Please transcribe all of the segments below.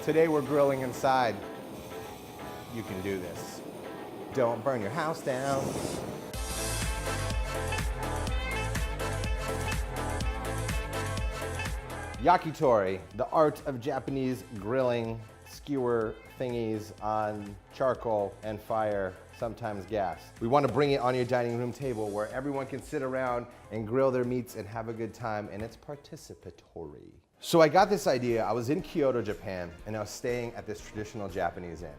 Today we're grilling inside. You can do this. Don't burn your house down. Yakitori, the art of Japanese grilling skewer thingies on charcoal and fire, sometimes gas. We want to bring it on your dining room table where everyone can sit around and grill their meats and have a good time, and it's participatory. So I got this idea. I was in Kyoto, Japan, and I was staying at this traditional Japanese inn.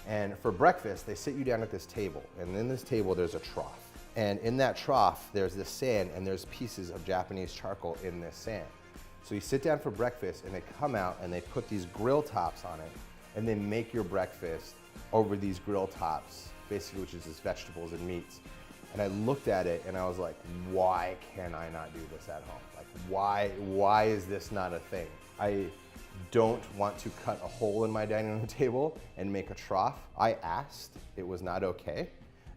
And for breakfast, they sit you down at this table, and in this table there's a trough. And in that trough, there's this sand, and there's pieces of Japanese charcoal in this sand. So you sit down for breakfast, and they come out and they put these grill tops on it, and they make your breakfast over these grill tops, basically, which is just vegetables and meats. And I looked at it and I was like, why can I not do this at home? Like, why is this not a thing? I don't want to cut a hole in my dining room table and make a trough. I asked, it was not okay.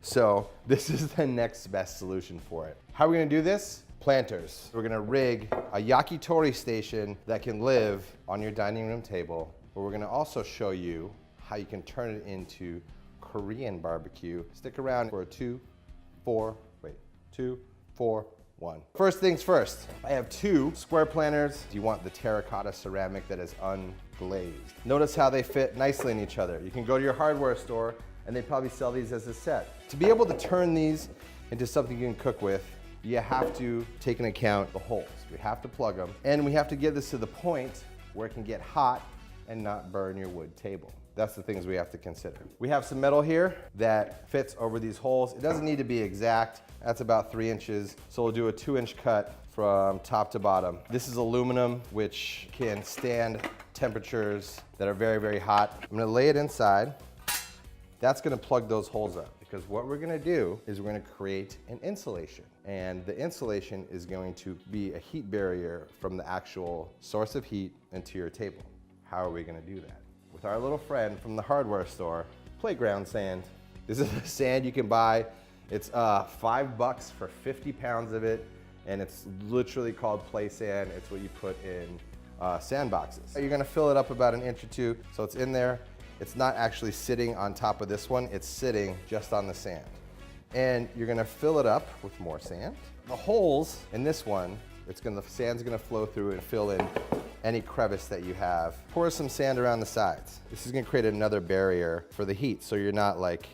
So this is the next best solution for it. How are we gonna do this? Planters. We're gonna rig a Yakitori station that can live on your dining room table, but we're gonna also show you how you can turn it into Korean barbecue. Stick around for a 2, 4, 1. First things first, I have 2 square planters. You want the terracotta ceramic that is unglazed. Notice how they fit nicely in each other. You can go to your hardware store and they probably sell these as a set. To be able to turn these into something you can cook with, you have to take into account the holes. We have to plug them, and we have to get this to the point where it can get hot and not burn your wood table. That's the things we have to consider. We have some metal here that fits over these holes. It doesn't need to be exact. That's about 3 inches. So we'll do a 2-inch cut from top to bottom. This is aluminum, which can stand temperatures that are very, very hot. I'm gonna lay it inside. That's gonna plug those holes up, because what we're gonna do is we're gonna create an insulation. And the insulation is going to be a heat barrier from the actual source of heat into your table. How are we gonna do that? With our little friend from the hardware store, playground sand. This is a sand you can buy. It's $5 for 50 pounds of it, and it's literally called play sand. It's what you put in sand boxes. You're gonna fill it up about 1 inch or 2, so it's in there. It's not actually sitting on top of this one, it's sitting just on the sand. And you're gonna fill it up with more sand. The holes in this one, the sand's gonna flow through and fill in any crevice that you have. Pour some sand around the sides. This is gonna create another barrier for the heat, so you're not like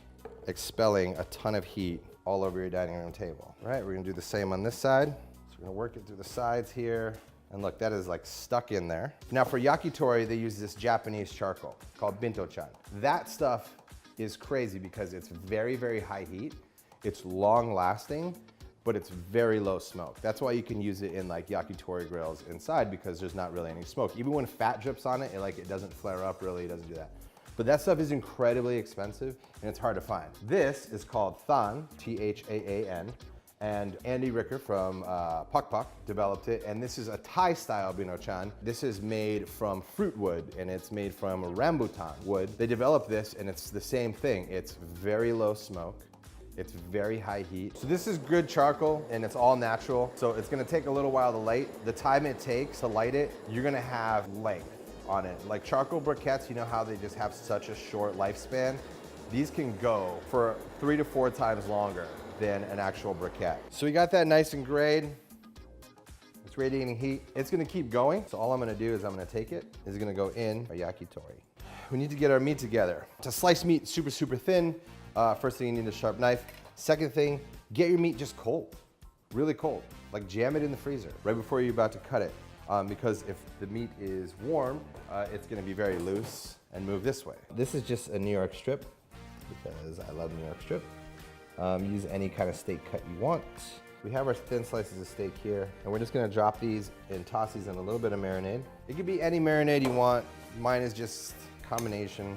expelling a ton of heat all over your dining room table. All right, we're gonna do the same on this side. So we're gonna work it through the sides here. And look, that is like stuck in there. Now for yakitori, they use this Japanese charcoal called binto-chan. That stuff is crazy because it's very, very high heat. It's long lasting, but it's very low smoke. That's why you can use it in like yakitori grills inside, because there's not really any smoke. Even when fat drips on it, it doesn't flare up really, it doesn't do that. But that stuff is incredibly expensive and it's hard to find. This is called Thaan, T-H-A-A-N. And Andy Ricker from Puck Puck developed it, and this is a Thai-style binto-chan. This is made from fruit wood, and it's made from rambutan wood. They developed this, and it's the same thing. It's very low smoke. It's very high heat. So this is good charcoal, and it's all natural. So it's gonna take a little while to light. The time it takes to light it, you're gonna have length on it. Like charcoal briquettes, you know how they just have such a short lifespan? These can go for 3 to 4 times longer than an actual briquette. So we got that nice and grayed. It's radiating heat. It's gonna keep going. So all I'm gonna do is I'm gonna take it. It's gonna go in our yakitori. We need to get our meat together. To slice meat super, super thin, first thing you need is a sharp knife. Second thing, get your meat just cold, really cold. Like jam it in the freezer right before you're about to cut it. Because if the meat is warm, it's gonna be very loose and move this way. This is just a New York strip because I love New York strip. Use any kind of steak cut you want. We have our thin slices of steak here, and we're just gonna drop these and toss these in a little bit of marinade. It could be any marinade you want. Mine is just a combination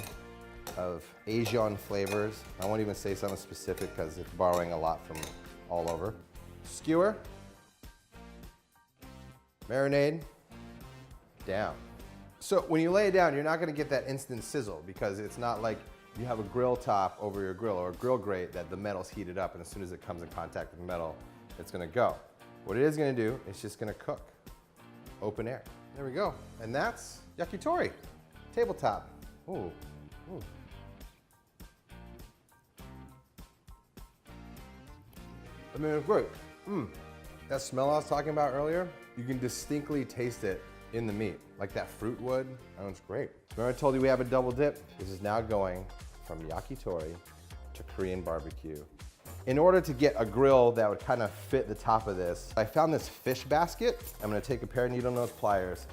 of Asian flavors. I won't even say something specific because it's borrowing a lot from all over. Skewer, marinade, down. So when you lay it down, you're not gonna get that instant sizzle because it's not like you have a grill top over your grill or a grill grate that the metal's heated up, and as soon as it comes in contact with the metal, it's gonna go. What it is gonna do, it's just gonna cook. Open air. There we go. And that's yakitori, tabletop. Ooh. Ooh. I mean, it's great. That smell I was talking about earlier, you can distinctly taste it in the meat, like that fruit would. Oh, it's great. Remember I told you we have a double dip? This is now going from yakitori to Korean barbecue. In order to get a grill that would kind of fit the top of this, I found this fish basket. I'm gonna take a pair of needle nose pliers,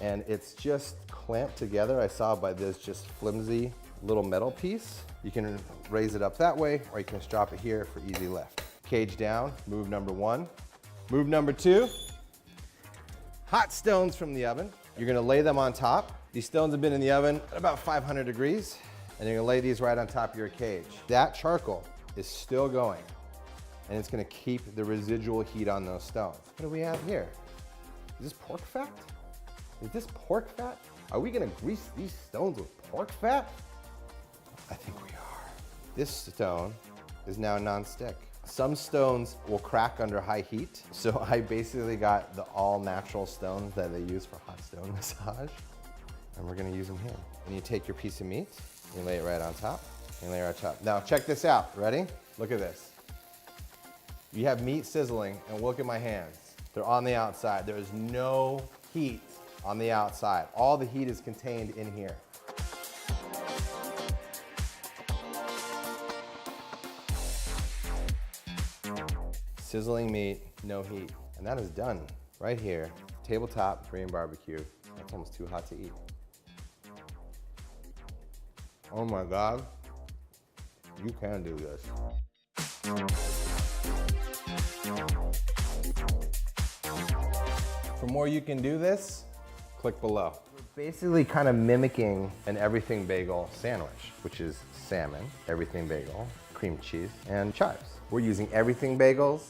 and it's just clamped together. I saw by this just flimsy little metal piece. You can raise it up that way, or you can just drop it here for easy lift. Cage down, move number one. Move number two, hot stones from the oven. You're gonna lay them on top. These stones have been in the oven at about 500 degrees, and you're gonna lay these right on top of your cage. That charcoal is still going, and it's gonna keep the residual heat on those stones. What do we have here? Is this pork fat? Is this pork fat? Are we gonna grease these stones with pork fat? I think we are. This stone is now non-stick. Some stones will crack under high heat, so I basically got the all-natural stones that they use for hot stone massage, and we're gonna use them here. And you take your piece of meat, you lay it right on top, and lay it right on top. Now check this out, ready? Look at this. You have meat sizzling, and look at my hands. They're on the outside. There is no heat on the outside. All the heat is contained in here. Sizzling meat, no heat. And that is done right here. Tabletop Korean barbecue. That's almost too hot to eat. Oh my God. You can do this. For more you can do this, click below. We're basically kind of mimicking an everything bagel sandwich, which is salmon, everything bagel, cream cheese, and chives. We're using everything bagels